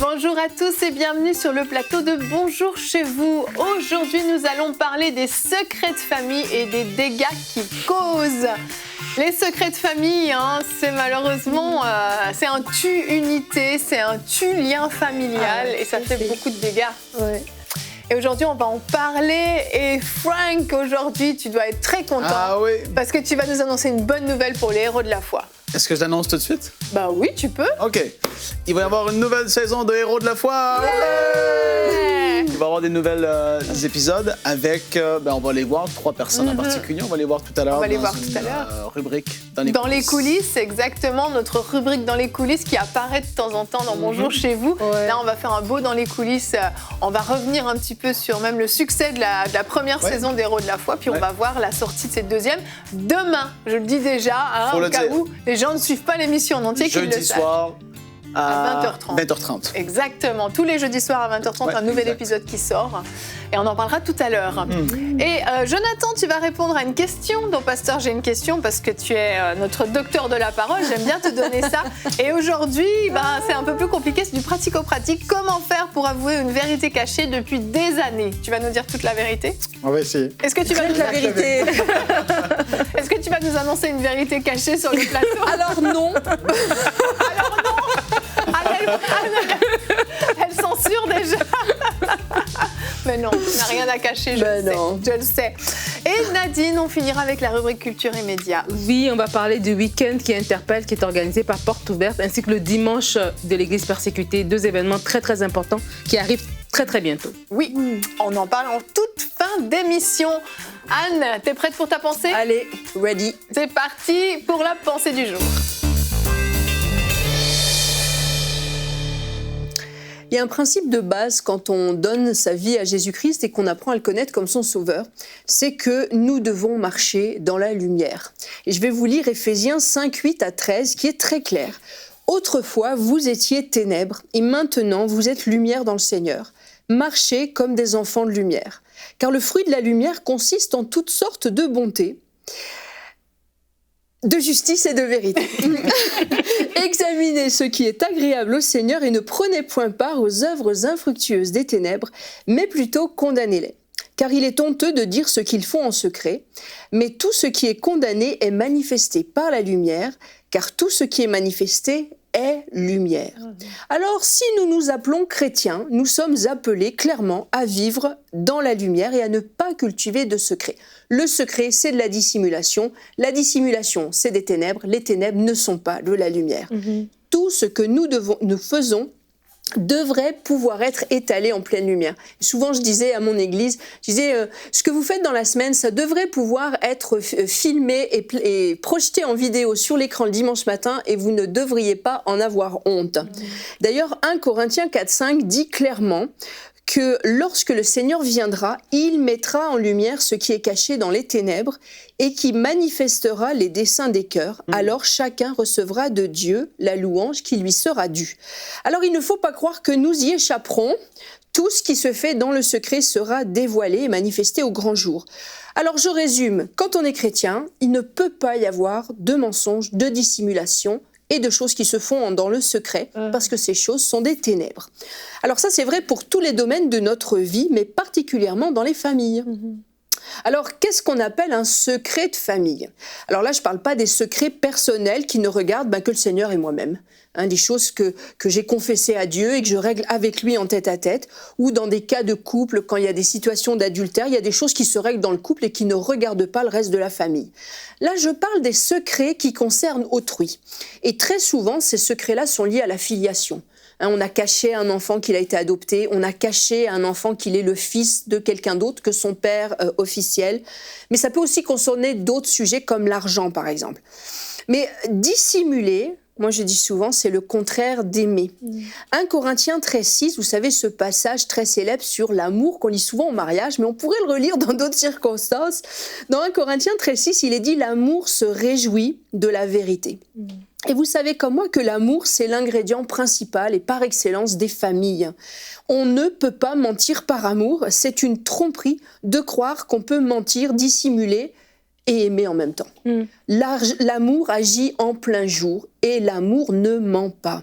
Bonjour à tous et bienvenue sur le plateau de Bonjour chez vous. Aujourd'hui, nous allons parler des secrets de famille et des dégâts qu'ils causent. Les secrets de famille, c'est malheureusement, c'est un tue-unité, c'est un tue-lien familial et ça fait beaucoup de dégâts. Ouais. Et aujourd'hui, on va en parler. Et Frank, aujourd'hui, tu dois être très content. Ah oui. Parce que tu vas nous annoncer une bonne nouvelle pour les héros de la foi. Est-ce que je l'annonce tout de suite? Bah oui, tu peux. OK. Il va y avoir une nouvelle saison de Héros de la foi. Yeah! Il va y avoir des nouvelles épisodes avec, on va les voir, 3 personnes en particulier. On va les voir tout à l'heure. On va les dans voir une, tout à l'heure. Rubrique Dans les coulisses, exactement, notre rubrique dans les coulisses qui apparaît de temps en temps dans Bonjour chez vous. Ouais. Là, on va faire un beau dans les coulisses. On va revenir un petit peu sur même le succès de la première saison des Héros de la foi. Puis on va voir la sortie de cette deuxième demain. Je le dis déjà, au cas où les gens ne suivent pas l'émission en entier, qu'ils le jeudi sachent. soir À 20h30. 20h30. Exactement. Tous les jeudis soirs à 20h30, un nouvel épisode qui sort. Et on en parlera tout à l'heure. Et Jonathan, tu vas répondre à une question. Donc, Pasteur, j'ai une question parce que tu es notre docteur de la parole. J'aime bien te donner ça. Et aujourd'hui, c'est un peu plus compliqué. C'est du pratico-pratique. Comment faire pour avouer une vérité cachée depuis des années? Tu vas nous dire toute la vérité? On va essayer. Est-ce que tu vas nous La vérité. Est-ce que tu vas nous annoncer une vérité cachée sur le plateau? Alors non. Elle censure déjà. Mais non, tu n'as rien à cacher, je le sais. Et Nadine, on finira avec la rubrique culture et médias. Oui, on va parler du week-end qui interpelle, qui est organisé par Porte Ouverte, ainsi que le dimanche de l'Église persécutée. 2 événements très très importants qui arrivent très très bientôt. Oui, on en parle en toute fin d'émission. Anne, t'es prête pour ta pensée? Allez, ready. C'est parti pour la pensée du jour. Il y a un principe de base quand on donne sa vie à Jésus-Christ et qu'on apprend à le connaître comme son sauveur, c'est que nous devons marcher dans la lumière. Et je vais vous lire Éphésiens 5, 8 à 13 qui est très clair. « Autrefois, vous étiez ténèbres et maintenant vous êtes lumière dans le Seigneur. Marchez comme des enfants de lumière. Car le fruit de la lumière consiste en toutes sortes de bonté, de justice et de vérité. Examinez ce qui est agréable au Seigneur et ne prenez point part aux œuvres infructueuses des ténèbres, mais plutôt condamnez-les. Car il est honteux de dire ce qu'ils font en secret, mais tout ce qui est condamné est manifesté par la lumière, car tout ce qui est manifesté est lumière. Alors, si nous nous appelons chrétiens, nous sommes appelés clairement à vivre dans la lumière et à ne pas cultiver de secret. Le secret, c'est de la dissimulation. La dissimulation, c'est des ténèbres. Les ténèbres ne sont pas de la lumière. Tout ce que nous faisons devrait pouvoir être étalé en pleine lumière. Souvent, je disais à mon église, ce que vous faites dans la semaine, ça devrait pouvoir être filmé et projeté en vidéo sur l'écran le dimanche matin et vous ne devriez pas en avoir honte. D'ailleurs, 1 Corinthiens 4,5 dit clairement que lorsque le Seigneur viendra, il mettra en lumière ce qui est caché dans les ténèbres et qui manifestera les desseins des cœurs. Alors chacun recevra de Dieu la louange qui lui sera due. Alors il ne faut pas croire que nous y échapperons. Tout ce qui se fait dans le secret sera dévoilé et manifesté au grand jour. Alors je résume, quand on est chrétien, il ne peut pas y avoir de mensonges, de dissimulation, et de choses qui se font dans le secret, parce que ces choses sont des ténèbres. Alors ça, c'est vrai pour tous les domaines de notre vie, mais particulièrement dans les familles. Alors, qu'est-ce qu'on appelle un secret de famille? Alors là, je ne parle pas des secrets personnels qui ne regardent que le Seigneur et moi-même. Des choses que j'ai confessées à Dieu et que je règle avec lui en tête-à-tête, ou dans des cas de couple, quand il y a des situations d'adultère, il y a des choses qui se règlent dans le couple et qui ne regardent pas le reste de la famille. Là, je parle des secrets qui concernent autrui. Et très souvent, ces secrets-là sont liés à la filiation. On a caché à un enfant qu'il a été adopté, on a caché à un enfant qu'il est le fils de quelqu'un d'autre que son père officiel. Mais ça peut aussi concerner d'autres sujets comme l'argent, par exemple. Mais dissimuler moi je dis souvent, c'est le contraire d'aimer. 1 Corinthiens 13,6, vous savez ce passage très célèbre sur l'amour qu'on lit souvent au mariage, mais on pourrait le relire dans d'autres circonstances. Dans 1 Corinthiens 13,6, il est dit « L'amour se réjouit de la vérité ». Et vous savez comme moi que l'amour, c'est l'ingrédient principal et par excellence des familles. On ne peut pas mentir par amour, c'est une tromperie de croire qu'on peut mentir, dissimuler et aimer en même temps. L'amour agit en plein jour et l'amour ne ment pas.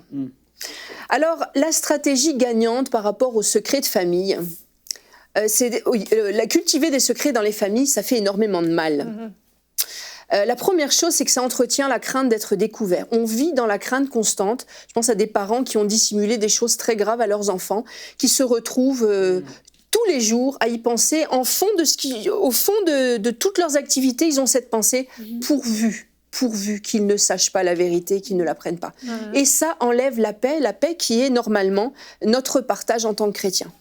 Alors, la stratégie gagnante par rapport aux secrets de famille, cultiver des secrets dans les familles, ça fait énormément de mal. La première chose, c'est que ça entretient la crainte d'être découvert. On vit dans la crainte constante. Je pense à des parents qui ont dissimulé des choses très graves à leurs enfants, qui se retrouvent tous les jours à y penser. Au fond de toutes leurs activités, ils ont cette pensée pourvu qu'ils ne sachent pas la vérité, qu'ils ne l'apprennent pas. Et ça enlève la paix qui est normalement notre partage en tant que chrétiens.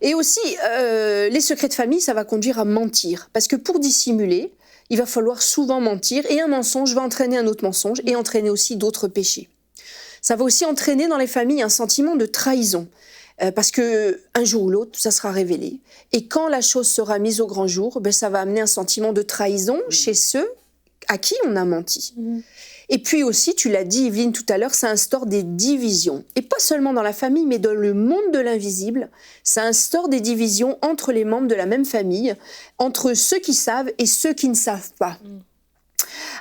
Et aussi, les secrets de famille, ça va conduire à mentir. Parce que pour dissimuler, il va falloir souvent mentir, et un mensonge va entraîner un autre mensonge, et entraîner aussi d'autres péchés. Ça va aussi entraîner dans les familles un sentiment de trahison, parce que un jour ou l'autre, ça sera révélé. Et quand la chose sera mise au grand jour, ça va amener un sentiment de trahison chez ceux à qui on a menti. Et puis aussi, tu l'as dit, Yveline, tout à l'heure, ça instaure des divisions. Et pas seulement dans la famille, mais dans le monde de l'invisible. Ça instaure des divisions entre les membres de la même famille, entre ceux qui savent et ceux qui ne savent pas.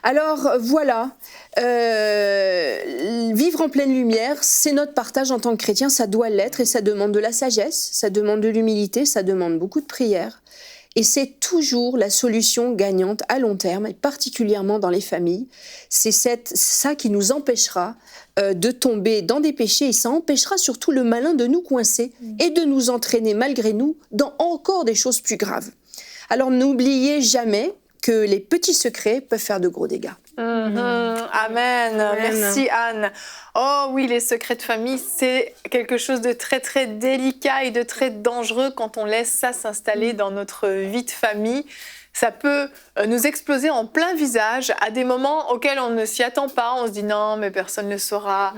Alors voilà, vivre en pleine lumière, c'est notre partage en tant que chrétien, ça doit l'être, et ça demande de la sagesse, ça demande de l'humilité, ça demande beaucoup de prière. Et c'est toujours la solution gagnante à long terme, et particulièrement dans les familles. C'est ça qui nous empêchera de tomber dans des péchés, et ça empêchera surtout le malin de nous coincer et de nous entraîner malgré nous dans encore des choses plus graves. Alors n'oubliez jamais que les petits secrets peuvent faire de gros dégâts. Amen. Merci Anne. Oh oui, les secrets de famille, c'est quelque chose de très très délicat et de très dangereux quand on laisse ça s'installer dans notre vie de famille. Ça peut nous exploser en plein visage à des moments auxquels on ne s'y attend pas. On se dit non, mais personne ne le saura.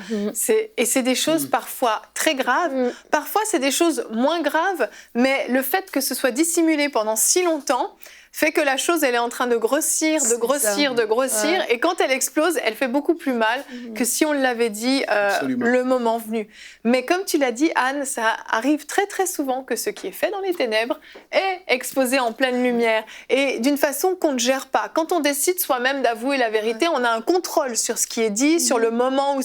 Et c'est des choses parfois très graves. Parfois, c'est des choses moins graves, mais le fait que ce soit dissimulé pendant si longtemps fait que la chose, elle est en train de grossir, de grossir. Ouais. Et quand elle explose, elle fait beaucoup plus mal que si on l'avait dit le moment venu. Mais comme tu l'as dit, Anne, ça arrive très très souvent que ce qui est fait dans les ténèbres est exposé en pleine lumière et d'une façon qu'on ne gère pas. Quand on décide soi-même d'avouer la vérité, on a un contrôle sur ce qui est dit, sur le moment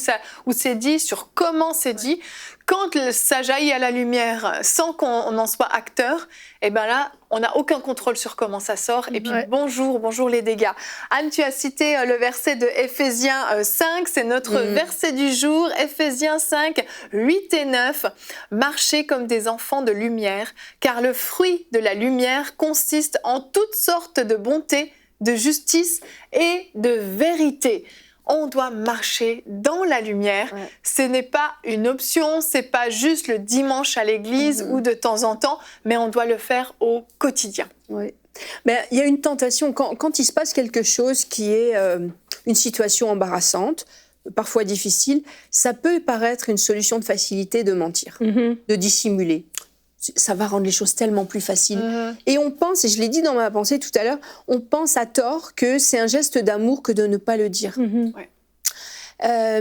où c'est dit, sur comment c'est dit. Quand ça jaillit à la lumière sans qu'on en soit acteur, et ben là, on n'a aucun contrôle sur comment ça sort. Et puis bonjour les dégâts. Anne, tu as cité le verset de Éphésiens 5, c'est notre verset du jour. Éphésiens 5, 8 et 9. Marchez comme des enfants de lumière, car le fruit de la lumière consiste en toutes sortes de bonté, de justice et de vérité. On doit marcher dans la lumière. Ce n'est pas une option, c'est pas juste le dimanche à l'église ou de temps en temps, mais on doit le faire au quotidien. Oui. Mais il y a une tentation quand il se passe quelque chose qui est une situation embarrassante, parfois difficile, ça peut paraître une solution de facilité de mentir, de dissimuler. Ça va rendre les choses tellement plus faciles. Et on pense, et je l'ai dit dans ma pensée tout à l'heure, on pense à tort que c'est un geste d'amour que de ne pas le dire.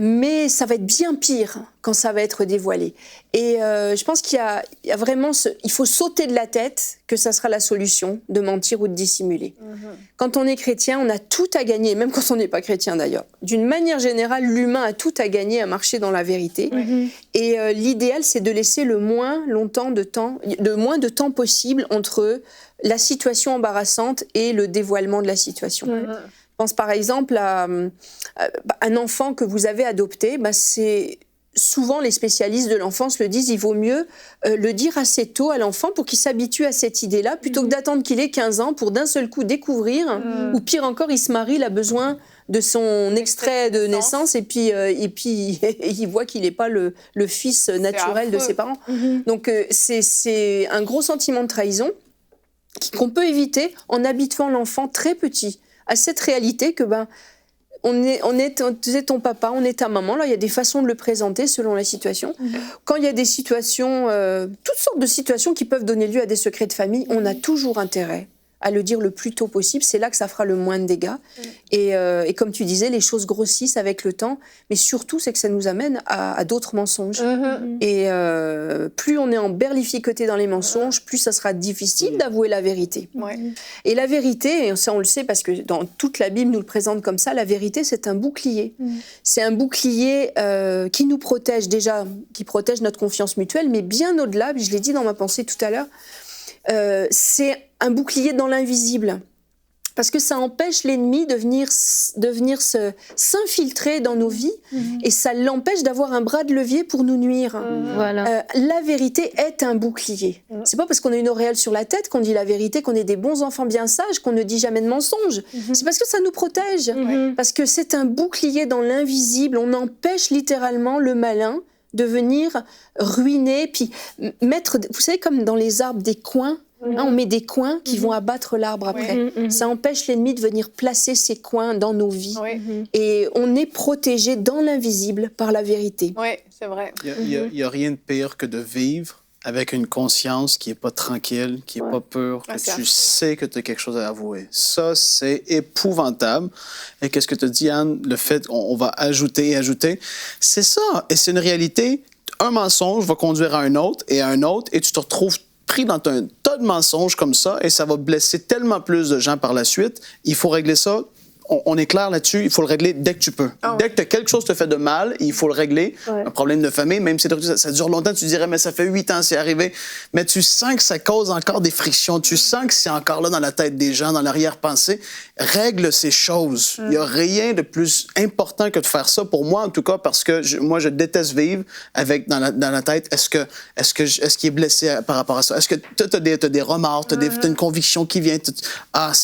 Mais ça va être bien pire quand ça va être dévoilé. Et je pense qu'il y a vraiment il faut sauter de la tête que ça sera la solution de mentir ou de dissimuler. Quand on est chrétien, on a tout à gagner, même quand on n'est pas chrétien d'ailleurs. D'une manière générale, l'humain a tout à gagner à marcher dans la vérité. Et l'idéal, c'est de laisser le moins de temps possible entre la situation embarrassante et le dévoilement de la situation. Je pense par exemple à un enfant que vous avez adopté, c'est souvent les spécialistes de l'enfance le disent, il vaut mieux le dire assez tôt à l'enfant pour qu'il s'habitue à cette idée-là, plutôt que d'attendre qu'il ait 15 ans pour d'un seul coup découvrir, ou pire encore, il se marie, il a besoin de son extrait de naissance et puis il voit qu'il n'est pas le fils naturel de ses parents. Donc c'est un gros sentiment de trahison qu'on peut éviter en habituant l'enfant très petit à cette réalité que tu sais, ton papa, on est ta maman. Là, il y a des façons de le présenter selon la situation. Quand il y a des situations, toutes sortes de situations qui peuvent donner lieu à des secrets de famille, on a toujours intérêt à le dire le plus tôt possible. C'est là que ça fera le moins de dégâts. Et comme tu disais, les choses grossissent avec le temps. Mais surtout, c'est que ça nous amène à d'autres mensonges. Et plus on est emberlificoté dans les mensonges, plus ça sera difficile d'avouer la vérité. Et la vérité, et ça on le sait parce que dans toute la Bible nous le présente comme ça, la vérité c'est un bouclier. C'est un bouclier qui nous protège déjà, qui protège notre confiance mutuelle, mais bien au-delà, je l'ai dit dans ma pensée tout à l'heure, c'est un bouclier dans l'invisible. Parce que ça empêche l'ennemi de venir s'infiltrer dans nos vies et ça l'empêche d'avoir un bras de levier pour nous nuire. Voilà. La vérité est un bouclier. C'est pas parce qu'on a une auréole sur la tête qu'on dit la vérité, qu'on est des bons enfants bien sages, qu'on ne dit jamais de mensonges. C'est parce que ça nous protège. Parce que c'est un bouclier dans l'invisible. On empêche littéralement le malin de venir ruiner, puis mettre, vous savez, comme dans les arbres, des coins. On met des coins qui vont abattre l'arbre après. Ça empêche l'ennemi de venir placer ses coins dans nos vies. Et on est protégé dans l'invisible par la vérité. Oui, c'est vrai. Il n'y a rien de pire que de vivre avec une conscience qui n'est pas tranquille, qui n'est pas pure, que tu sais que tu as quelque chose à avouer. Ça, c'est épouvantable. Et qu'est-ce que tu dis, Anne? Le fait qu'on va ajouter, c'est ça. Et c'est une réalité. Un mensonge va conduire à un autre, et tu te retrouves pris dans un tas de mensonges comme ça, et ça va blesser tellement plus de gens par la suite. Il faut régler ça. On est clair là-dessus, il faut le régler dès que tu peux. Dès que quelque chose te fait de mal, il faut le régler. Un problème de famille, même si ça dure longtemps, tu dirais, mais ça fait 8 ans, c'est arrivé. Mais tu sens que ça cause encore des frictions. Tu sens que c'est encore là dans la tête des gens, dans l'arrière-pensée. Règle ces choses. Il n'y a rien de plus important que de faire ça, pour moi en tout cas, parce que moi, je déteste vivre avec dans la tête, est-ce qu'il est blessé par rapport à ça? Est-ce que tu as des remords, tu as une conviction qui vient?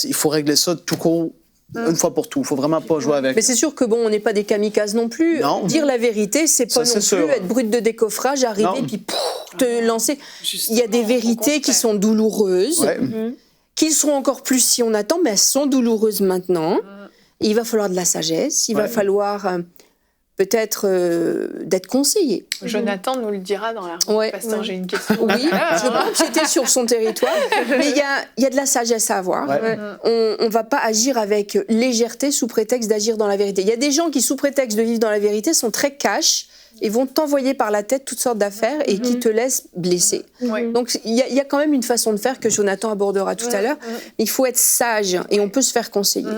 Il faut régler ça tout court. Une fois pour tout, il ne faut vraiment pas jouer avec. Mais c'est sûr que on n'est pas des kamikazes non plus. Non. Dire la vérité, c'est pas non plus être brut de décoffrage, arriver puis te lancer. Il y a des vérités qui sont douloureuses, qui seront encore plus si on attend, mais elles sont douloureuses maintenant. Et il va falloir de la sagesse, il va falloir peut-être d'être conseillé. Jonathan nous le dira dans la rubrique. Pasteur, j'ai une question. Oui, je pense que j'étais sur son territoire. Mais il y a de la sagesse à avoir. On ne va pas agir avec légèreté sous prétexte d'agir dans la vérité. Il y a des gens qui, sous prétexte de vivre dans la vérité, sont très cash et vont t'envoyer par la tête toutes sortes d'affaires et qui te laissent blessé. Donc, il y a quand même une façon de faire que Jonathan abordera tout à l'heure. Il faut être sage et on peut se faire conseiller.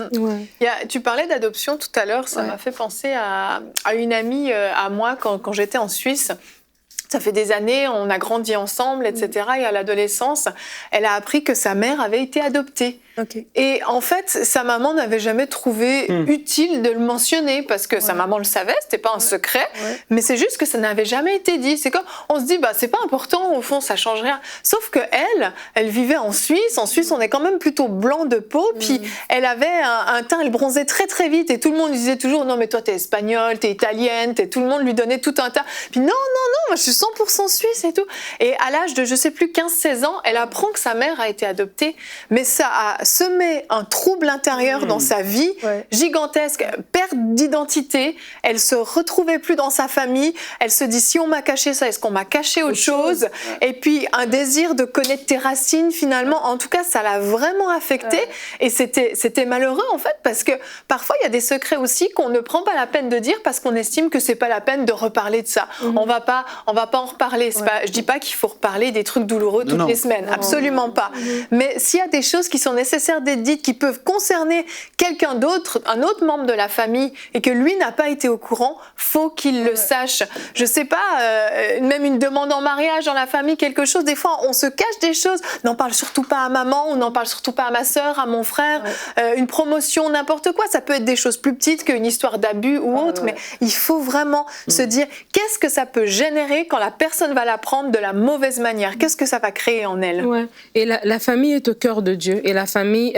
Tu parlais d'adoption tout à l'heure, ça m'a fait penser à une amie à moi quand j'étais en Suisse. Ça fait des années, on a grandi ensemble, etc. Et à l'adolescence, elle a appris que sa mère avait été adoptée. Et en fait, sa maman n'avait jamais trouvé utile de le mentionner parce que sa maman le savait, c'était pas un secret, mais c'est juste que ça n'avait jamais été dit. C'est comme, on se dit, c'est pas important, au fond, ça change rien. Sauf que elle vivait en Suisse. En Suisse, on est quand même plutôt blanc de peau, puis elle avait un teint, elle bronzait très très vite et tout le monde lui disait toujours, non mais toi t'es espagnole, t'es italienne, tout le monde lui donnait tout un tas. Puis non, moi je suis 100% suisse et tout. Et à l'âge de, je sais plus, 15-16 ans, elle apprend que sa mère a été adoptée, mais ça a semé un trouble intérieur dans sa vie, gigantesque, perte d'identité, elle se retrouvait plus dans sa famille, elle se dit, si on m'a caché ça, est-ce qu'on m'a caché autre chose? Et puis un désir de connaître tes racines finalement, en tout cas ça l'a vraiment affectée et c'était malheureux en fait, parce que parfois il y a des secrets aussi qu'on ne prend pas la peine de dire parce qu'on estime que c'est pas la peine de reparler de ça. On va pas en reparler. Je dis pas qu'il faut reparler des trucs douloureux toutes les semaines, absolument pas. Mais s'il y a des choses qui sont nécessaires d'être dites, qui peuvent concerner quelqu'un d'autre, un autre membre de la famille, et que lui n'a pas été au courant, faut qu'il le sache. Je sais pas, même une demande en mariage dans la famille, quelque chose, des fois on se cache des choses, n'en parle surtout pas à maman, ou n'en parle surtout pas à ma sœur, à mon frère, une promotion, n'importe quoi, ça peut être des choses plus petites qu'une histoire d'abus ou autre, mais il faut vraiment se dire, qu'est-ce que ça peut générer quand la personne va la prendre de la mauvaise manière, qu'est-ce que ça va créer en elle? Ouais. Et la famille est au cœur de Dieu. Et la famille,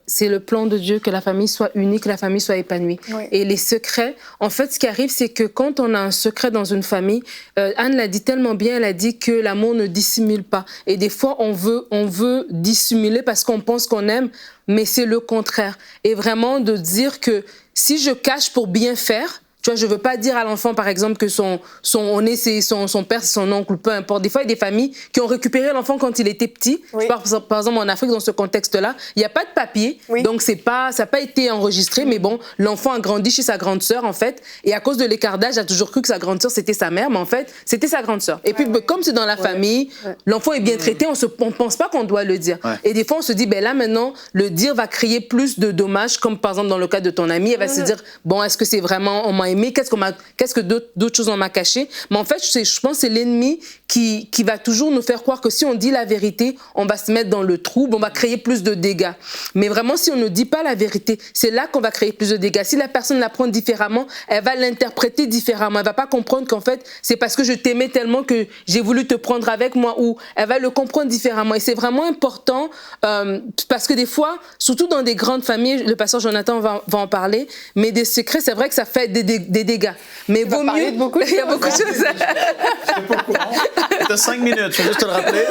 c'est le plan de Dieu, que la famille soit unie, que la famille soit épanouie. Oui. Et les secrets, en fait, ce qui arrive, c'est que quand on a un secret dans une famille, Anne l'a dit tellement bien, elle a dit que l'amour ne dissimule pas. Et des fois, on veut dissimuler parce qu'on pense qu'on aime, mais c'est le contraire. Et vraiment de dire que si je cache pour bien faire, tu vois, je ne veux pas dire à l'enfant, par exemple, que son père, c'est son oncle, peu importe. Des fois, il y a des familles qui ont récupéré l'enfant quand il était petit. Oui. Par exemple, en Afrique, dans ce contexte-là, il n'y a pas de papier. Oui. Donc, ça n'a pas été enregistré. Mais bon, l'enfant a grandi chez sa grande sœur, en fait. Et à cause de l'écart d'âge, il a toujours cru que sa grande sœur, c'était sa mère. Mais en fait, c'était sa grande sœur. Et puis, comme c'est dans la famille, l'enfant est bien traité. On ne pense pas qu'on doit le dire. Ouais. Et des fois, on se dit, ben là, maintenant, le dire va créer plus de dommages. Comme par exemple, dans le cas de ton ami, elle va se dire, bon, est-ce que c'est vraiment, on m'a aimé? Qu'est-ce que d'autres choses on m'a caché? Mais en fait, je pense que c'est l'ennemi qui va toujours nous faire croire que si on dit la vérité, on va se mettre dans le trouble, on va créer plus de dégâts. Mais vraiment, si on ne dit pas la vérité, c'est là qu'on va créer plus de dégâts. Si la personne l'apprend différemment, elle va l'interpréter différemment. Elle va pas comprendre qu'en fait, c'est parce que je t'aimais tellement que j'ai voulu te prendre avec moi, ou elle va le comprendre différemment. Et c'est vraiment important parce que des fois, surtout dans des grandes familles, le pasteur Jonathan va en parler, mais des secrets, c'est vrai que ça fait des dégâts. Mais vaut mieux. Il y a beaucoup de choses. C'est pas au courant. T'as 5 minutes, je vais juste te le rappeler.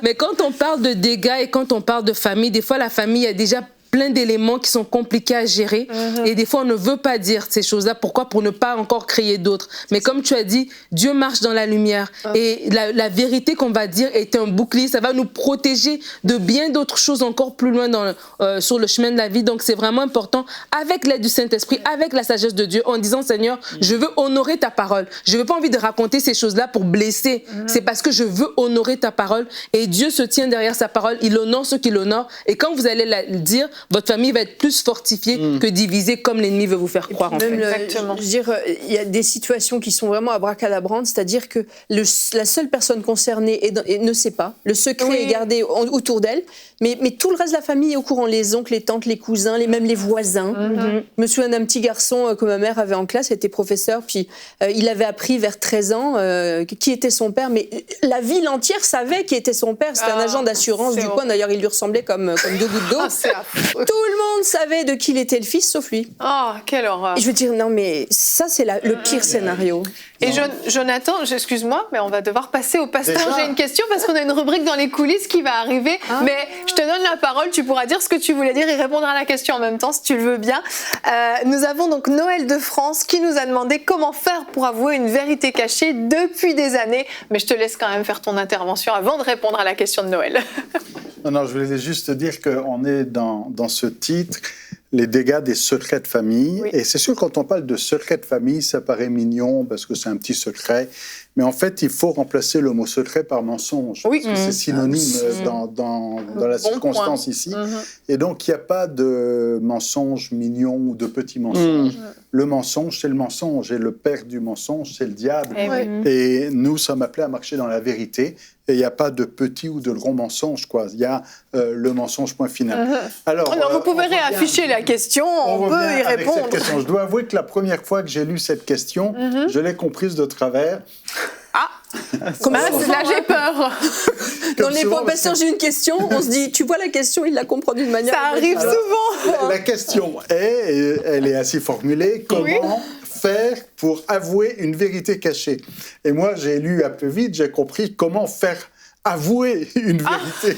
Mais quand on parle de dégâts et quand on parle de famille, des fois la famille a déjà plein d'éléments qui sont compliqués à gérer et des fois on ne veut pas dire ces choses-là. Pourquoi? Pour ne pas encore créer d'autres. Mais comme tu as dit, Dieu marche dans la lumière et la vérité qu'on va dire est un bouclier. Ça va nous protéger de bien d'autres choses encore plus loin sur le chemin de la vie. Donc c'est vraiment important, avec l'aide du Saint-Esprit, avec la sagesse de Dieu, en disant Seigneur, je veux honorer ta parole. Je n'ai pas envie de raconter ces choses-là pour blesser. C'est parce que je veux honorer ta parole et Dieu se tient derrière sa parole. Il honore ceux qui l'honorent et quand vous allez le dire, votre famille va être plus fortifiée que divisée comme l'ennemi veut vous faire croire. Exactement. Je veux dire, il y a des situations qui sont vraiment abracadabrantes, c'est-à-dire que la seule personne concernée ne sait pas. Le secret est gardé autour d'elle, mais tout le reste de la famille est au courant. Les oncles, les tantes, les cousins, même les voisins. Je me souviens d'un petit garçon que ma mère avait en classe, il était professeur, puis il avait appris vers 13 ans qui était son père, mais la ville entière savait qui était son père. C'était un agent d'assurance du coin, d'ailleurs il lui ressemblait comme deux gouttes d'eau. Tout le monde savait de qui il était le fils, sauf lui. Oh, quelle horreur. Et je veux dire, non, mais ça, c'est le pire scénario. Et Jonathan, excuse-moi, mais on va devoir passer au pasteur. J'ai une question parce qu'on a une rubrique dans les coulisses qui va arriver. Mais je te donne la parole, tu pourras dire ce que tu voulais dire et répondre à la question en même temps, si tu le veux bien. Nous avons donc Noël de France qui nous a demandé comment faire pour avouer une vérité cachée depuis des années. Mais je te laisse quand même faire ton intervention avant de répondre à la question de Noël. Non, je voulais juste te dire qu'on est dans ce titre, les dégâts des secrets de famille. Oui. Et c'est sûr, quand on parle de secrets de famille, ça paraît mignon parce que c'est un petit secret. Mais en fait, il faut remplacer le mot secret par mensonge. Oui. Parce que c'est synonyme dans la circonstance ici. Et donc, il n'y a pas de mensonge mignon ou de petit mensonge. Le mensonge, c'est le mensonge. Et le père du mensonge, c'est le diable. Et nous sommes appelés à marcher dans la vérité. Et il n'y a pas de petit ou de gros mensonge, quoi. Il y a le mensonge, point final. Alors, vous pouvez réafficher la question, on peut y répondre. Cette question. Je dois avouer que la première fois que j'ai lu cette question, je l'ai comprise de travers. Là, j'ai peur. Dans les professeurs, j'ai une question, on se dit, tu vois la question, il la comprend d'une manière... Ça arrive souvent. La question elle est ainsi formulée, comment faire pour avouer une vérité cachée? Et moi, j'ai lu un peu vite, j'ai compris comment faire avouer une vérité.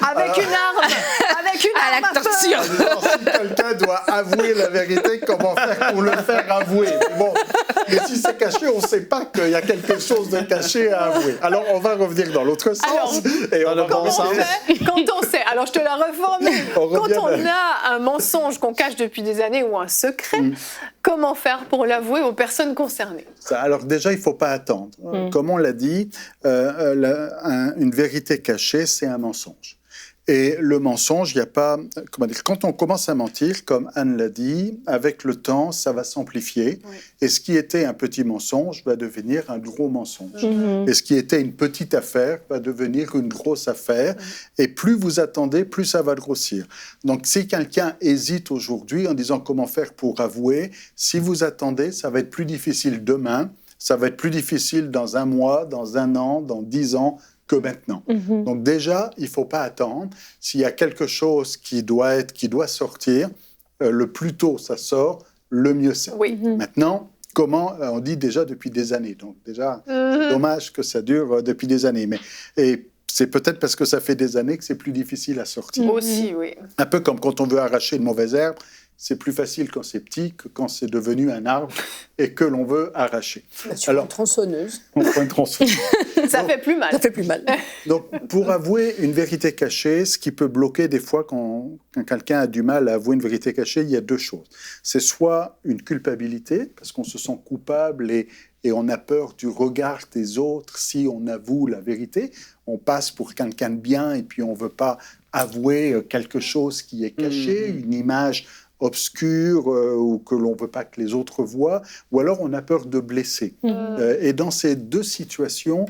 Avec une arme. Avec une arme à la torture. Alors, si quelqu'un doit avouer la vérité, comment faire pour le faire avouer? Mais si c'est caché, on ne sait pas qu'il y a quelque chose de caché à avouer. Alors, on va revenir dans l'autre sens. Quand on sait, alors je te la reformule. Quand on a un mensonge qu'on cache depuis des années ou un secret, comment faire pour l'avouer aux personnes concernées? Alors déjà, il ne faut pas attendre. Comme on l'a dit, une vérité cachée, c'est un mensonge. Et le mensonge, il n'y a pas... Comment dire, quand on commence à mentir, comme Anne l'a dit, avec le temps, ça va s'amplifier. Oui. Et ce qui était un petit mensonge va devenir un gros mensonge. Et ce qui était une petite affaire va devenir une grosse affaire. Et plus vous attendez, plus ça va grossir. Donc, si quelqu'un hésite aujourd'hui en disant comment faire pour avouer, si vous attendez, ça va être plus difficile demain. ça va être plus difficile dans 1 mois, dans 1 an, dans 10 ans que maintenant. Donc déjà, il ne faut pas attendre. S'il y a quelque chose qui doit sortir, le plus tôt ça sort, le mieux c'est. Oui. Maintenant, comment on dit déjà depuis des années. Donc déjà, c'est dommage que ça dure depuis des années. Et c'est peut-être parce que ça fait des années que c'est plus difficile à sortir. Aussi, oui. Un peu comme quand on veut arracher une mauvaise herbe, c'est plus facile quand c'est petit que quand c'est devenu un arbre et que l'on veut arracher. Alors, une tronçonneuse. On prend une tronçonneuse. Ça fait plus mal. Ça fait plus mal. Donc, pour avouer une vérité cachée, ce qui peut bloquer des fois quand quelqu'un a du mal à avouer une vérité cachée, il y a 2 choses. C'est soit une culpabilité, parce qu'on se sent coupable et on a peur du regard des autres si on avoue la vérité. On passe pour quelqu'un de bien et puis on ne veut pas avouer quelque chose qui est caché, une image obscure ou que l'on ne veut pas que les autres voient, ou alors on a peur de blesser. Et dans ces 2 situations,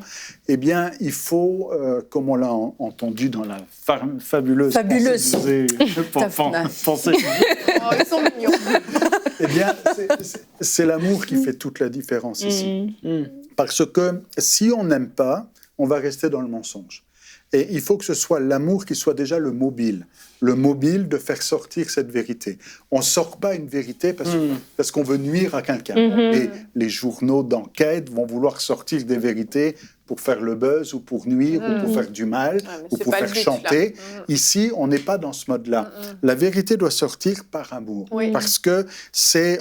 eh bien, il faut, comme on l'a entendu dans la fabuleuse pensée, Oh, ils sont mignons. eh bien, c'est l'amour qui fait toute la différence ici. Parce que si on n'aime pas, on va rester dans le mensonge. Et il faut que ce soit l'amour qui soit déjà le mobile de faire sortir cette vérité. On ne sort pas une vérité parce qu'on veut nuire à quelqu'un. Les journaux d'enquête vont vouloir sortir des vérités pour faire le buzz ou pour nuire ou pour faire du mal ou pour faire chanter. Ici, on n'est pas dans ce mode-là. La vérité doit sortir par amour. Parce que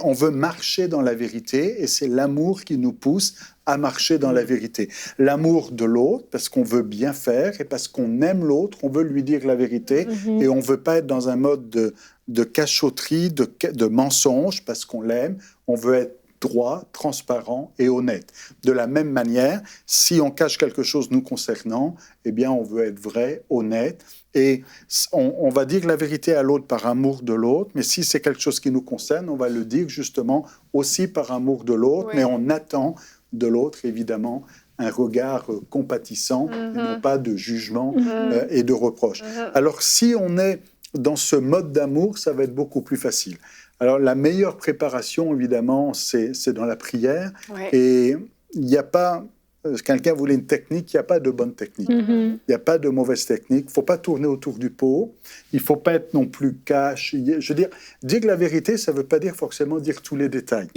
on veut marcher dans la vérité et c'est l'amour qui nous pousse à marcher dans la vérité. L'amour de l'autre, parce qu'on veut bien faire et parce qu'on aime l'autre, on veut lui dire la vérité et on ne veut pas être dans un mode de cachotterie, de mensonge, parce qu'on l'aime. On veut être droit, transparent et honnête. De la même manière, si on cache quelque chose nous concernant, eh bien, on veut être vrai, honnête. Et on va dire la vérité à l'autre par amour de l'autre, mais si c'est quelque chose qui nous concerne, on va le dire justement aussi par amour de l'autre, mais on attend de l'autre, évidemment, un regard compatissant, et non pas de jugement et de reproche. Alors, si on est dans ce mode d'amour, ça va être beaucoup plus facile. Alors, la meilleure préparation, évidemment, c'est dans la prière. Et il n'y a pas... Quelqu'un voulait une technique, il n'y a pas de bonne technique. Il n'y a pas de mauvaise technique. Il ne faut pas tourner autour du pot. Il ne faut pas être non plus cash. Je veux dire la vérité, ça ne veut pas dire forcément dire tous les détails.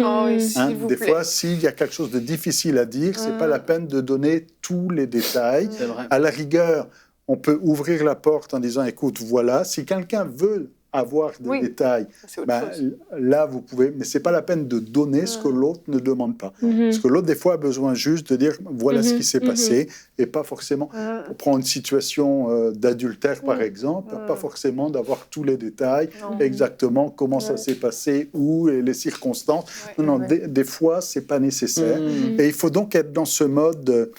Des fois, s'il y a quelque chose de difficile à dire, ce n'est pas la peine de donner tous les détails. À la rigueur, on peut ouvrir la porte en disant, écoute, voilà, si quelqu'un veut avoir des détails, là vous pouvez, mais c'est pas la peine de donner ce que l'autre ne demande pas. Parce que l'autre des fois a besoin juste de dire voilà ce qui s'est passé et pas forcément, pour prendre une situation d'adultère par exemple, pas forcément d'avoir tous les détails, exactement comment ça s'est passé, où et les circonstances. Non, des fois c'est pas nécessaire. Et il faut donc être dans ce mode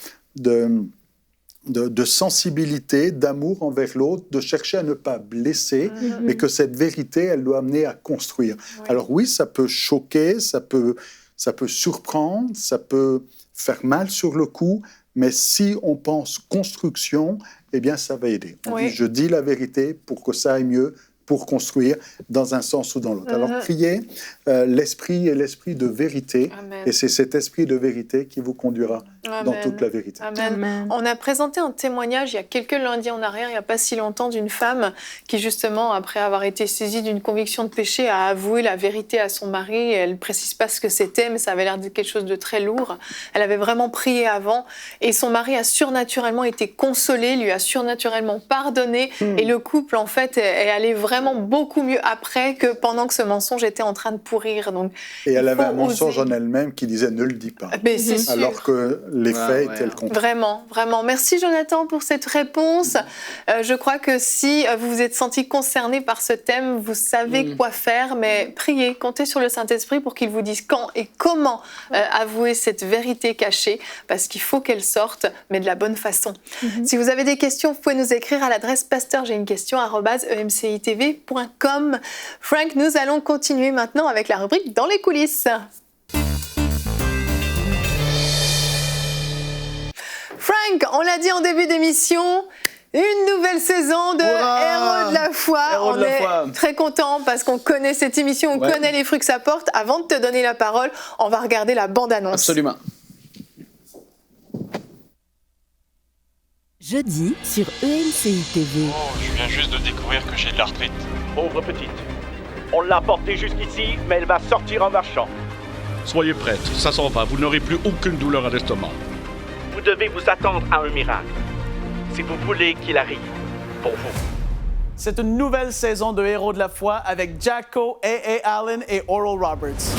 de sensibilité, d'amour envers l'autre, de chercher à ne pas blesser, mais que cette vérité, elle doit amener à construire. Alors oui, ça peut choquer, ça peut surprendre, ça peut faire mal sur le coup, mais si on pense construction, eh bien ça va aider. On dit, je dis la vérité pour que ça aille mieux, pour construire dans un sens ou dans l'autre. Alors priez l'esprit est l'esprit de vérité. Amen. Et c'est cet esprit de vérité qui vous conduira dans toute la vérité. Amen. On a présenté un témoignage il y a quelques lundis en arrière, il n'y a pas si longtemps, d'une femme qui justement, après avoir été saisie d'une conviction de péché, a avoué la vérité à son mari. Elle ne précise pas ce que c'était, mais ça avait l'air de quelque chose de très lourd. Elle avait vraiment prié avant et son mari a surnaturellement été consolé, lui a surnaturellement pardonné et le couple en fait est allé vraiment beaucoup mieux après que pendant que ce mensonge était en train de pourrir. Donc, et elle avait un mensonge en elle-même qui disait ne le dis pas. Mais c'est sûr. Alors que les faits étaient le contraire. Vraiment, vraiment. Merci Jonathan pour cette réponse. Je crois que si vous vous êtes senti concerné par ce thème, vous savez quoi faire, mais priez, comptez sur le Saint-Esprit pour qu'il vous dise quand et comment avouer cette vérité cachée, parce qu'il faut qu'elle sorte, mais de la bonne façon. Si vous avez des questions, vous pouvez nous écrire à l'adresse pasteur@emcitv.com. Frank, nous allons continuer maintenant avec la rubrique Dans les coulisses. Frank, on l'a dit en début d'émission, une nouvelle saison de Héros de la foi. On est très contents parce qu'on connaît cette émission, on connaît les fruits que ça porte. Avant de te donner la parole, on va regarder la bande-annonce. Absolument. jeudi sur EMCI TV. Oh, je viens juste de découvrir que j'ai de l'arthrite. Pauvre petite. On l'a portée jusqu'ici, mais elle va sortir en marchant. Soyez prête, ça s'en va, vous n'aurez plus aucune douleur à l'estomac. Vous devez vous attendre à un miracle. Si vous voulez qu'il arrive, pour vous. C'est une nouvelle saison de Héros de la foi avec Jacko, A.A. Allen et Oral Roberts.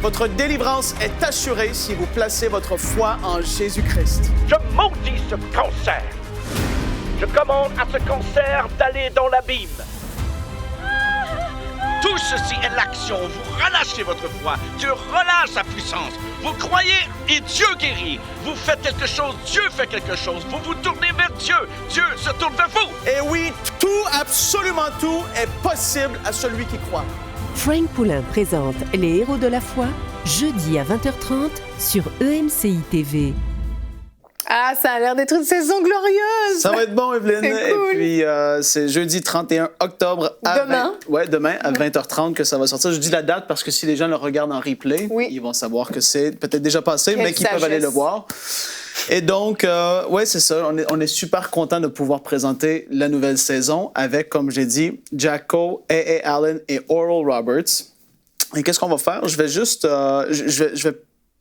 Votre délivrance est assurée si vous placez votre foi en Jésus-Christ. Je maudis ce cancer. Je commande à ce cancer d'aller dans l'abîme. Tout ceci est l'action, vous relâchez votre foi, Dieu relâche sa puissance. Vous croyez et Dieu guérit. Vous faites quelque chose, Dieu fait quelque chose. Vous vous tournez vers Dieu, Dieu se tourne vers vous. Et oui, tout, absolument tout, est possible à celui qui croit. Frank Poulin présente Les Héros de la foi, jeudi à 20h30 sur EMCI TV. Ah, ça a l'air d'être une saison glorieuse! Ça va être bon, Evelyne. C'est cool. Et puis, c'est jeudi 31 octobre. Demain. Demain à 20h30 que ça va sortir. Je dis la date parce que si les gens le regardent en replay, ils vont savoir que c'est peut-être déjà passé, mais qu'ils peuvent aller le voir. Et donc, c'est ça. On est super content de pouvoir présenter la nouvelle saison avec, comme j'ai dit, Jacko, A.A. Allen et Oral Roberts. Et qu'est-ce qu'on va faire? Je vais juste... je vais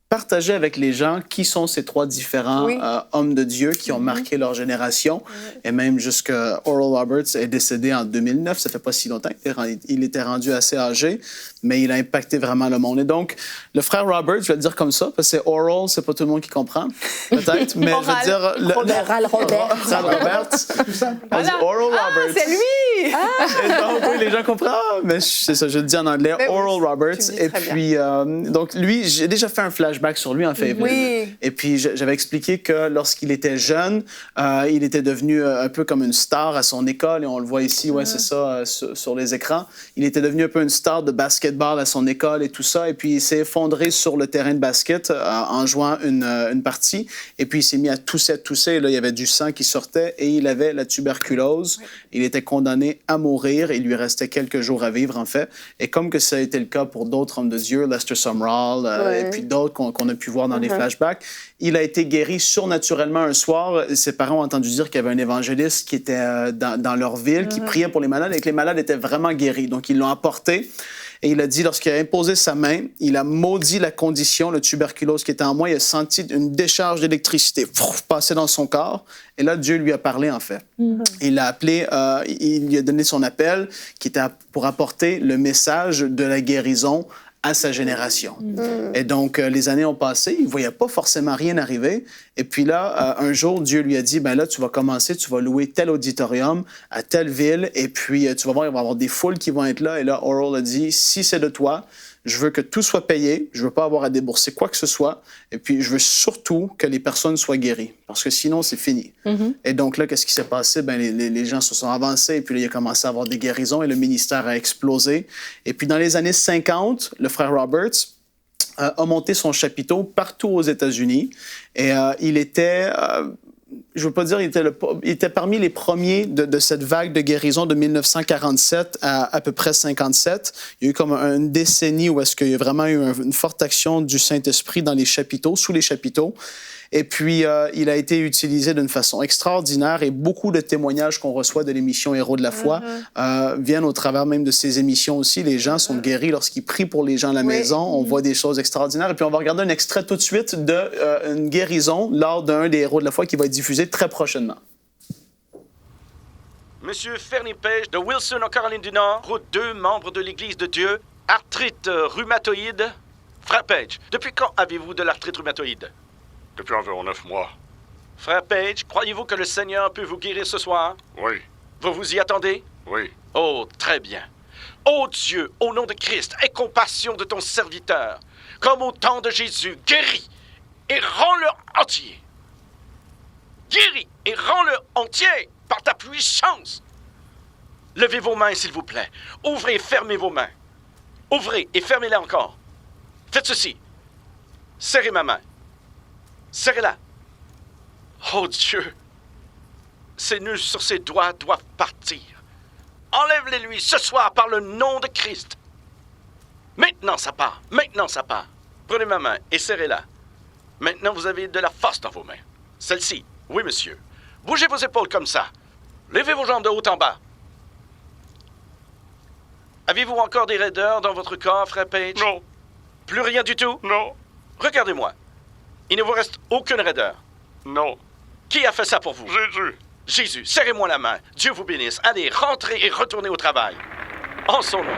partager avec les gens qui sont ces trois différents hommes de Dieu qui ont marqué leur génération. Et même jusque Oral Roberts est décédé en 2009, ça fait pas si longtemps. Il était rendu assez âgé, mais il a impacté vraiment le monde. Et donc, le frère Robert, je vais le dire comme ça, parce que c'est Oral, c'est pas tout le monde qui comprend, peut-être, mais je vais dire... Oral Robert. Voilà. Oral Roberts. C'est lui! Et donc, oui, les gens comprennent, mais c'est ça, je le dis en anglais, mais Oral Roberts. Et puis, donc, lui, j'ai déjà fait un flashback sur lui, en fait. Oui. Et puis, j'avais expliqué que lorsqu'il était jeune, il était devenu un peu comme une star à son école, et on le voit ici, c'est ça, sur les écrans. Il était devenu un peu une star de basketball à son école et tout ça, et puis il s'est effondré sur le terrain de basket en jouant une partie, et puis il s'est mis à tousser, et là, il y avait du sang qui sortait, et il avait la tuberculose. Oui. Il était condamné à mourir, il lui restait quelques jours à vivre, en fait. Et comme que ça a été le cas pour d'autres hommes de Dieu, Lester Sumrall, et puis d'autres qu'on a pu voir dans les flashbacks, il a été guéri surnaturellement un soir. Ses parents ont entendu dire qu'il y avait un évangéliste qui était dans leur ville, qui priait pour les malades, et que les malades étaient vraiment guéris. Donc, ils l'ont apporté. Et il a dit, lorsqu'il a imposé sa main, il a maudit la condition, le tuberculose qui était en moi. Il a senti une décharge d'électricité passer dans son corps. Et là, Dieu lui a parlé, en fait. Il l'a appelé, il lui a donné son appel, qui était pour apporter le message de la guérison à sa génération. Et donc, les années ont passé, il ne voyait pas forcément rien arriver. Et puis là, un jour, Dieu lui a dit, ben là, tu vas commencer, tu vas louer tel auditorium à telle ville, et puis tu vas voir, il va y avoir des foules qui vont être là. Et là, Oral a dit, si c'est de toi, je veux que tout soit payé, je ne veux pas avoir à débourser quoi que ce soit, et puis je veux surtout que les personnes soient guéries, parce que sinon, c'est fini. Et donc là, qu'est-ce qui s'est passé? Ben, les gens se sont avancés, et puis là, il a commencé à avoir des guérisons, et le ministère a explosé. Et puis dans les années 50, le frère Roberts a monté son chapiteau partout aux États-Unis, et il était... je ne veux pas dire, il était parmi les premiers de cette vague de guérison de 1947 à peu près 57. Il y a eu comme une décennie où est-ce qu'il y a vraiment eu une forte action du Saint-Esprit dans les chapiteaux, sous les chapiteaux. Et puis, il a été utilisé d'une façon extraordinaire, et beaucoup de témoignages qu'on reçoit de l'émission Héros de la foi viennent au travers même de ces émissions aussi. Les gens sont guéris lorsqu'ils prient pour les gens à la maison. On voit des choses extraordinaires. Et puis, on va regarder un extrait tout de suite d'une guérison lors d'un des Héros de la foi qui va être diffusé très prochainement. Monsieur Fernie Page de Wilson en Caroline du Nord, route 2, membre de l'Église de Dieu, arthrite rhumatoïde. Frère Page, depuis quand avez-vous de l'arthrite rhumatoïde? Depuis environ 9 mois. Frère Page, croyez-vous que le Seigneur peut vous guérir ce soir? Oui. Vous vous y attendez? Oui. Oh, très bien. Ô Dieu, au nom de Christ, aie compassion de ton serviteur. Comme au temps de Jésus, guéris et rends-le entier. Guéris et rends-le entier par ta puissance. Levez vos mains, s'il vous plaît. Ouvrez et fermez vos mains. Ouvrez et fermez-les encore. Faites ceci. Serrez ma main. Serrez-la. Oh Dieu, ces nœuds sur ses doigts doivent partir. Enlève-les-lui ce soir par le nom de Christ. Maintenant ça part, maintenant ça part. Prenez ma main et serrez-la. Maintenant vous avez de la force dans vos mains. Celle-ci, oui monsieur. Bougez vos épaules comme ça. Levez vos jambes de haut en bas. Avez-vous encore des raideurs dans votre corps, frère Page? Non. Plus rien du tout? Non. Regardez-moi. Il ne vous reste aucune raideur. Non. Qui a fait ça pour vous? Jésus. Jésus, serrez-moi la main. Dieu vous bénisse. Allez, rentrez et retournez au travail. En son nom.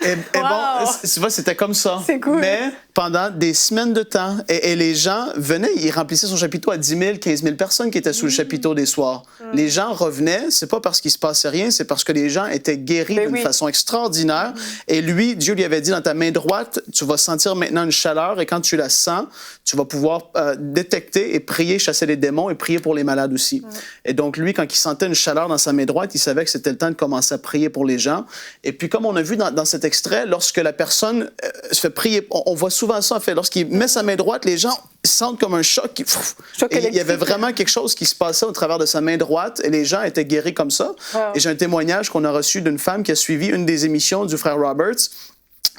Et bon, tu vois, c'était comme ça. C'est cool. Mais pendant des semaines de temps, et les gens venaient, ils remplissaient son chapiteau à 10 000, 15 000 personnes qui étaient sous le chapiteau des soirs. Les gens revenaient, c'est pas parce qu'il se passait rien, c'est parce que les gens étaient guéris d'une façon extraordinaire. Et lui, Dieu lui avait dit, dans ta main droite, tu vas sentir maintenant une chaleur, et quand tu la sens, tu vas pouvoir détecter et prier, chasser les démons et prier pour les malades aussi. Et donc, lui, quand il sentait une chaleur dans sa main droite, il savait que c'était le temps de commencer à prier pour les gens. Et puis, comme on a vu dans cet extrait, lorsque la personne se fait prier, on voit souvent ça, en fait, lorsqu'il met sa main droite, les gens sentent comme un choc. Et il y avait vraiment quelque chose qui se passait au travers de sa main droite, et les gens étaient guéris comme ça. Et j'ai un témoignage qu'on a reçu d'une femme qui a suivi une des émissions du frère Roberts,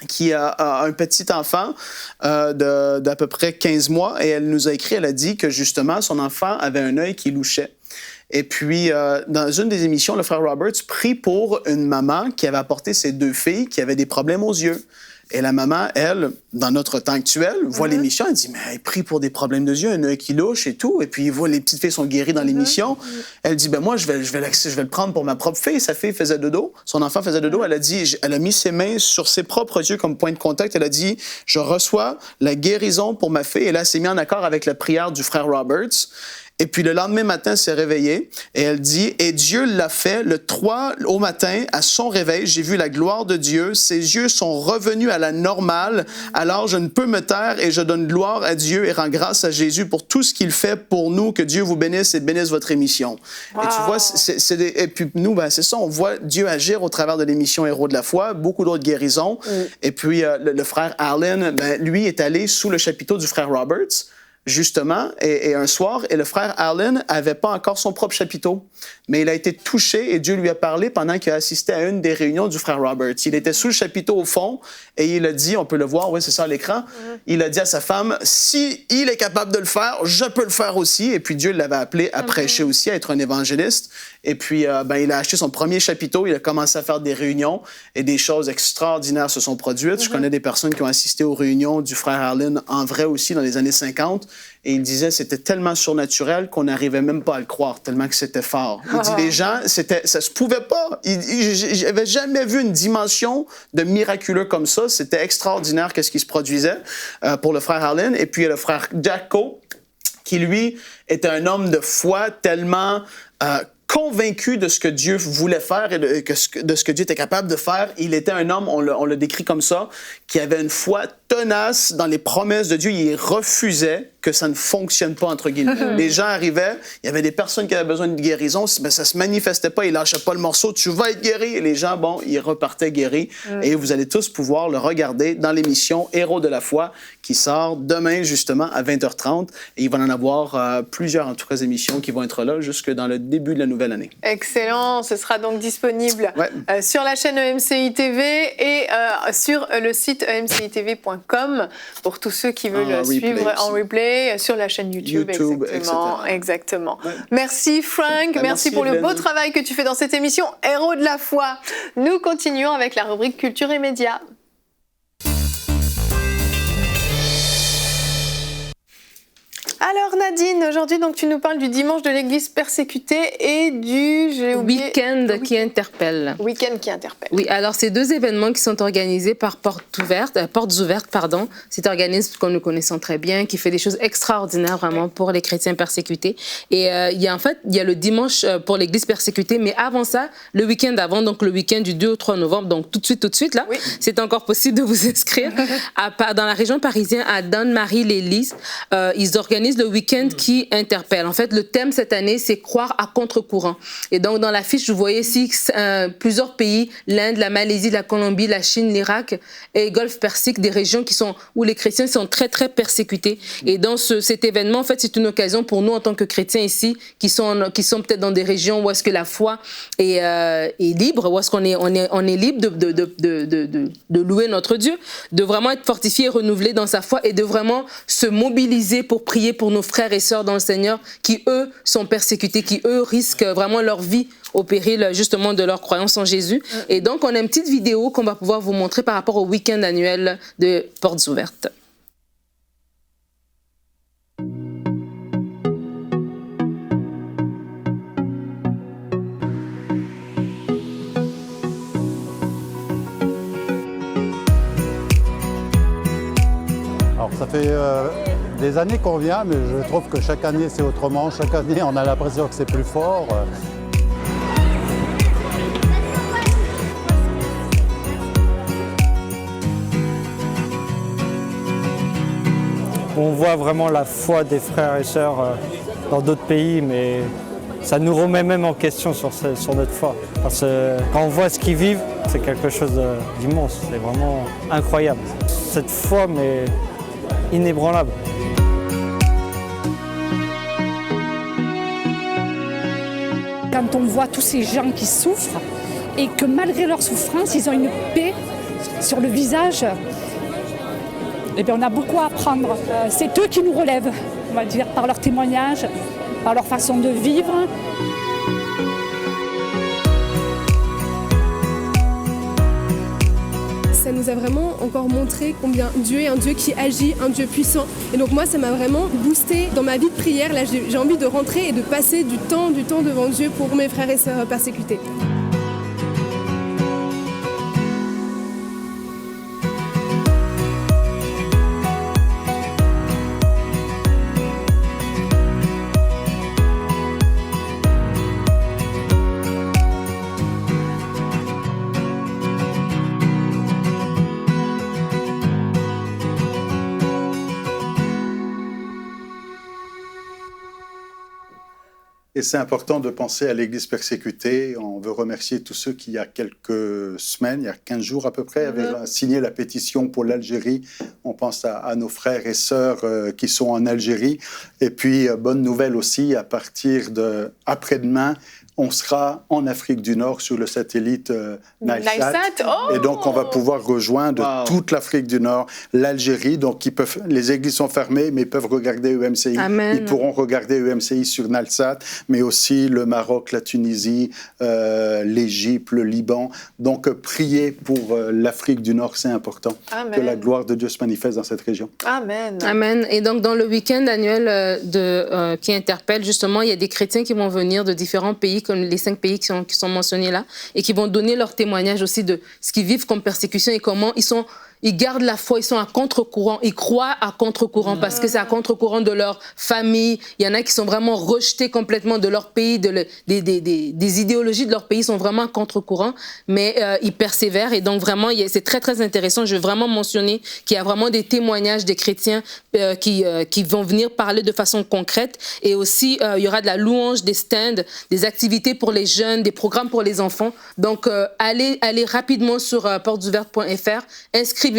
qui a un petit enfant d'à peu près 15 mois, et elle nous a écrit, elle a dit que justement, son enfant avait un œil qui louchait. Et puis, dans une des émissions, le frère Roberts prie pour une maman qui avait apporté ses 2 filles qui avaient des problèmes aux yeux. Et la maman, elle, dans notre temps actuel, voit l'émission, elle dit, mais elle prie pour des problèmes de yeux, un œil qui louche et tout. Et puis, voit les petites filles sont guéries dans l'émission. Elle dit, ben moi, je vais le prendre pour ma propre fille. Sa fille faisait dodo, son enfant faisait dodo. Elle a dit, elle a mis ses mains sur ses propres yeux comme point de contact. Elle a dit, je reçois la guérison pour ma fille. Et là, elle s'est mise en accord avec la prière du frère Roberts. Et puis le lendemain matin, elle s'est réveillée et elle dit, et Dieu l'a fait le 3 au matin, à son réveil, j'ai vu la gloire de Dieu, ses yeux sont revenus à la normale, alors je ne peux me taire et je donne gloire à Dieu et rends grâce à Jésus pour tout ce qu'il fait pour nous, que Dieu vous bénisse et bénisse votre émission. Wow. Et tu vois, et puis nous, ben, c'est ça, on voit Dieu agir au travers de l'émission Héros de la foi, beaucoup d'autres guérisons. Et puis le frère Allen, ben, lui est allé sous le chapiteau du frère Roberts, justement, et un soir, et le frère Allen n'avait pas encore son propre chapiteau, mais il a été touché et Dieu lui a parlé pendant qu'il a assisté à une des réunions du frère Roberts. Il était sous le chapiteau au fond et il a dit, on peut le voir, oui, c'est ça à l'écran, il a dit à sa femme, si il est capable de le faire, je peux le faire aussi. Et puis Dieu l'avait appelé à prêcher aussi, à être un évangéliste. Et puis, ben, il a acheté son premier chapiteau, il a commencé à faire des réunions et des choses extraordinaires se sont produites. Je connais des personnes qui ont assisté aux réunions du frère Allen en vrai aussi dans les années 50. Et il disait c'était tellement surnaturel qu'on n'arrivait même pas à le croire, tellement que c'était fort. Il dit les gens, ça se pouvait pas. J'avais jamais vu une dimension de miraculeux comme ça. C'était extraordinaire qu'est-ce qui se produisait pour le frère Allen. Et puis le frère Jacko, qui lui était un homme de foi tellement convaincu de ce que Dieu voulait faire et de ce que Dieu était capable de faire. Il était un homme, on le décrit comme ça, qui avait une foi tenace dans les promesses de Dieu. Il refusait que ça ne fonctionne pas, entre guillemets. Les gens arrivaient, il y avait des personnes qui avaient besoin de guérison, mais ça se manifestait pas, ils lâchaient pas le morceau, tu vas être guéri. Et les gens, bon, ils repartaient guéris. Et vous allez tous pouvoir le regarder dans l'émission Héros de la foi, qui sort demain, justement, à 20h30. Et il va en avoir plusieurs, en tout cas, émissions qui vont être là jusque dans le début de la nouvelle année. Excellent. Ce sera donc disponible sur la chaîne EMCI TV et sur le site emcitv.com pour tous ceux qui veulent suivre en replay sur la chaîne YouTube exactement. Ouais. Merci Frank, merci pour le beau travail que tu fais dans cette émission Héros de la foi. Nous continuons avec la rubrique Culture et Médias. Alors Nadine, aujourd'hui donc tu nous parles du dimanche de l'Église persécutée et du week-end qui interpelle. Week-end qui interpelle. Oui, alors c'est 2 événements qui sont organisés par Portes Ouvertes. C'est un organisme que nous connaissons très bien, qui fait des choses extraordinaires vraiment pour les chrétiens persécutés. Et il y a le dimanche pour l'Église persécutée, mais avant ça, le week-end avant, donc le week-end du 2 au 3 novembre, donc tout de suite là, c'est encore possible de vous inscrire dans la région parisienne à Danemarie-les-Lys. Ils organisent le week-end qui interpelle. En fait, le thème cette année, c'est croire à contre-courant. Et donc, dans l'affiche, vous voyez ici plusieurs pays, l'Inde, la Malaisie, la Colombie, la Chine, l'Irak et Golfe Persique, des régions où les chrétiens sont très, très persécutés. Et dans cet événement, en fait, c'est une occasion pour nous, en tant que chrétiens ici, qui sont peut-être dans des régions où est-ce que la foi est libre, où est-ce qu'on est libre de louer notre Dieu, de vraiment être fortifié et renouvelé dans sa foi et de vraiment se mobiliser pour prier pour nos frères et sœurs dans le Seigneur qui, eux, sont persécutés, qui, eux, risquent vraiment leur vie au péril, justement, de leur croyance en Jésus. Et donc, on a une petite vidéo qu'on va pouvoir vous montrer par rapport au week-end annuel de Portes Ouvertes. Alors ça fait des années qu'on vient, mais je trouve que chaque année c'est autrement. Chaque année on a l'impression que c'est plus fort. On voit vraiment la foi des frères et sœurs dans d'autres pays, mais ça nous remet même en question sur notre foi. Parce que quand on voit ce qu'ils vivent, c'est quelque chose d'immense, c'est vraiment incroyable. Cette foi, mais inébranlable. Quand on voit tous ces gens qui souffrent et que malgré leur souffrance, ils ont une paix sur le visage, eh bien, on a beaucoup à apprendre. C'est eux qui nous relèvent, on va dire, par leur témoignage, par leur façon de vivre. Ça nous a vraiment encore montré combien Dieu est un Dieu qui agit, un Dieu puissant. Et donc moi, ça m'a vraiment boosté dans ma vie de prière. Là, j'ai envie de rentrer et de passer du temps devant Dieu pour mes frères et sœurs persécutés. Et c'est important de penser à l'Église persécutée. On veut remercier tous ceux qui, il y a quelques semaines, il y a 15 jours à peu près, avaient signé la pétition pour l'Algérie. On pense à nos frères et sœurs qui sont en Algérie. Et puis, bonne nouvelle aussi, à partir d'après-demain, on sera en Afrique du Nord sur le satellite Nilesat. Et donc, on va pouvoir rejoindre toute l'Afrique du Nord, l'Algérie. Donc, les églises sont fermées, mais ils peuvent regarder EMCI. Amen. Ils pourront regarder EMCI sur Nilesat, mais aussi le Maroc, la Tunisie, l'Égypte, le Liban. Donc, prier pour l'Afrique du Nord, c'est important. Amen. Que la gloire de Dieu se manifeste dans cette région. Amen. Amen. Et donc, dans le week-end annuel qui interpelle, justement, il y a des chrétiens qui vont venir de différents pays, comme les 5 pays qui sont mentionnés là, et qui vont donner leur témoignage aussi de ce qu'ils vivent comme persécution et comment ils gardent la foi, ils sont à contre-courant, ils croient à contre-courant parce que c'est à contre-courant de leur famille. Il y en a qui sont vraiment rejetés complètement de leur pays, des idéologies de leur pays sont vraiment à contre-courant, mais ils persévèrent et donc vraiment, c'est très très intéressant. Je veux vraiment mentionner qu'il y a vraiment des témoignages des chrétiens qui vont venir parler de façon concrète et aussi il y aura de la louange, des stands, des activités pour les jeunes, des programmes pour les enfants. Donc allez rapidement sur portesouvertes.fr, inscrivez-vous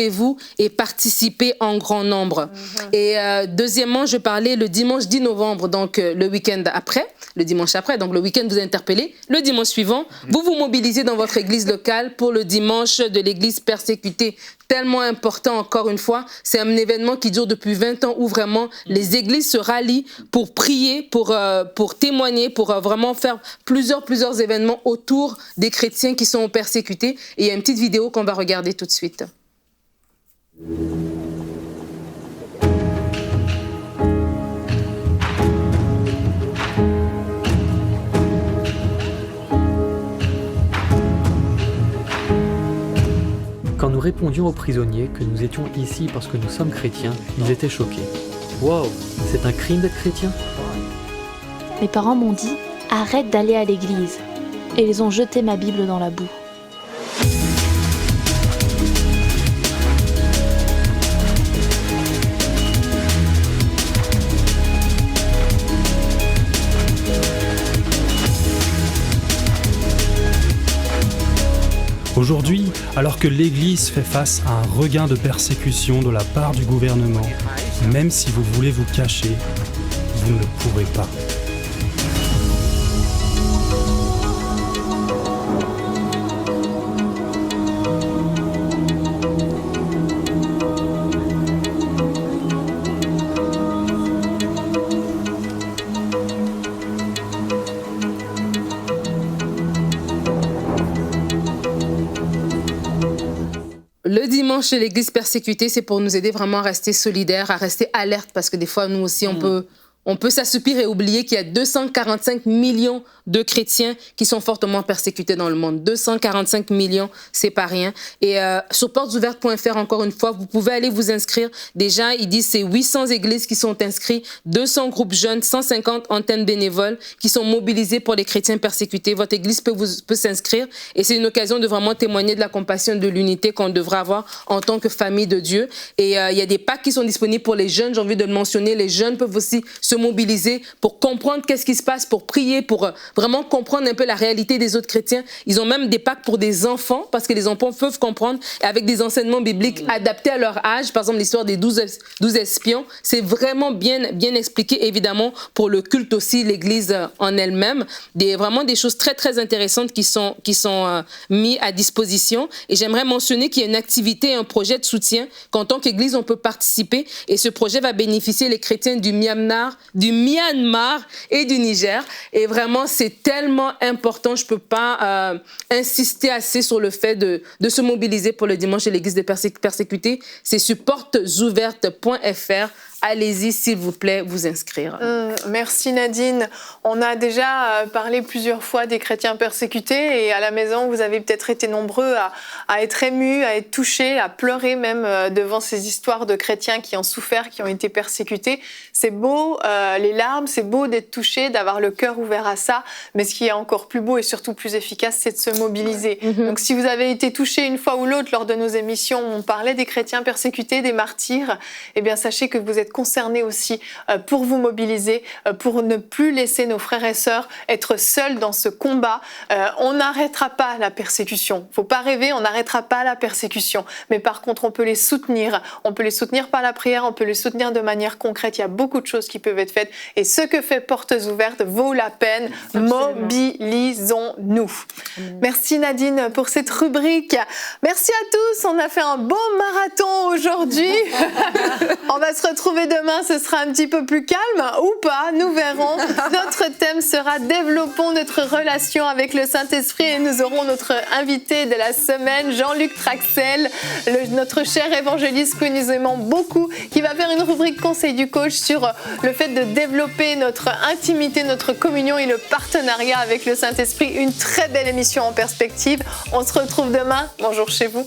et participez en grand nombre. Et deuxièmement, je parlais le dimanche 10 novembre, donc le week-end après, le dimanche après, donc le week-end vous interpellez, le dimanche suivant, vous vous mobilisez dans votre église locale pour le dimanche de l'église persécutée. Tellement important, encore une fois, c'est un événement qui dure depuis 20 ans où vraiment les églises se rallient pour prier, pour témoigner, pour vraiment faire plusieurs événements autour des chrétiens qui sont persécutés. Et il y a une petite vidéo qu'on va regarder tout de suite. Quand nous répondions aux prisonniers que nous étions ici parce que nous sommes chrétiens, ils étaient choqués. Waouh, c'est un crime d'être chrétien? Mes parents m'ont dit « Arrête d'aller à l'église » et ils ont jeté ma Bible dans la boue. Aujourd'hui, alors que l'Église fait face à un regain de persécution de la part du gouvernement, même si vous voulez vous cacher, vous ne pourrez pas. dimanche de l'Église persécutée, c'est pour nous aider vraiment à rester solidaires, à rester alertes, parce que des fois, nous aussi, on peut s'assoupir et oublier qu'il y a 245 millions de chrétiens qui sont fortement persécutés dans le monde. 245 millions, c'est pas rien. Et sur portesouvertes.fr, encore une fois, vous pouvez aller vous inscrire. Déjà, ils disent c'est 800 églises qui sont inscrites, 200 groupes jeunes, 150 antennes bénévoles qui sont mobilisées pour les chrétiens persécutés. Votre église peut s'inscrire et c'est une occasion de vraiment témoigner de la compassion, de l'unité qu'on devrait avoir en tant que famille de Dieu. Et il y a des packs qui sont disponibles pour les jeunes. J'ai envie de le mentionner. Les jeunes peuvent aussi se mobiliser pour comprendre qu'est-ce qui se passe, pour prier, pour vraiment comprendre un peu la réalité des autres chrétiens. Ils ont même des packs pour des enfants, parce que les enfants peuvent comprendre, avec des enseignements bibliques adaptés à leur âge. Par exemple, l'histoire des 12 espions, c'est vraiment bien expliqué, évidemment, pour le culte aussi, l'Église en elle-même. Vraiment des choses très, très intéressantes qui sont mises à disposition. Et j'aimerais mentionner qu'il y a une activité, un projet de soutien qu'en tant qu'Église, on peut participer. Et ce projet va bénéficier les chrétiens du Myanmar et du Niger. Et vraiment, c'est tellement important. Je ne peux pas insister assez sur le fait de se mobiliser pour le dimanche de l'Église des persécutés. C'est sur portesouvertes.fr. Allez-y, s'il vous plaît, vous inscrire. Merci Nadine. On a déjà parlé plusieurs fois des chrétiens persécutés et à la maison, vous avez peut-être été nombreux à être émus, à être touchés, à pleurer même devant ces histoires de chrétiens qui ont souffert, qui ont été persécutés. C'est beau, les larmes, c'est beau d'être touché, d'avoir le cœur ouvert à ça, mais ce qui est encore plus beau et surtout plus efficace, c'est de se mobiliser. Donc si vous avez été touché une fois ou l'autre lors de nos émissions, on parlait des chrétiens persécutés, des martyrs, eh bien sachez que vous êtes concernés aussi pour vous mobiliser, pour ne plus laisser nos frères et sœurs être seuls dans ce combat. On n'arrêtera pas la persécution. Faut pas rêver, on n'arrêtera pas la persécution. Mais par contre, on peut les soutenir. On peut les soutenir par la prière, on peut les soutenir de manière concrète. Il y a beaucoup de choses qui peuvent être faites. Et ce que fait Portes Ouvertes vaut la peine. Absolument. Mobilisons-nous. Merci Nadine pour cette rubrique. Merci à tous. On a fait un beau marathon aujourd'hui. On va se retrouver demain, ce sera un petit peu plus calme ou pas, nous verrons. Notre thème sera développons notre relation avec le Saint-Esprit et nous aurons notre invité de la semaine, Jean-Luc Traxel, notre cher évangéliste que nous aimons beaucoup, qui va faire une rubrique conseil du coach sur le fait de développer notre intimité, notre communion et le partenariat avec le Saint-Esprit. Une très belle émission en perspective. On se retrouve demain. Bonjour chez vous.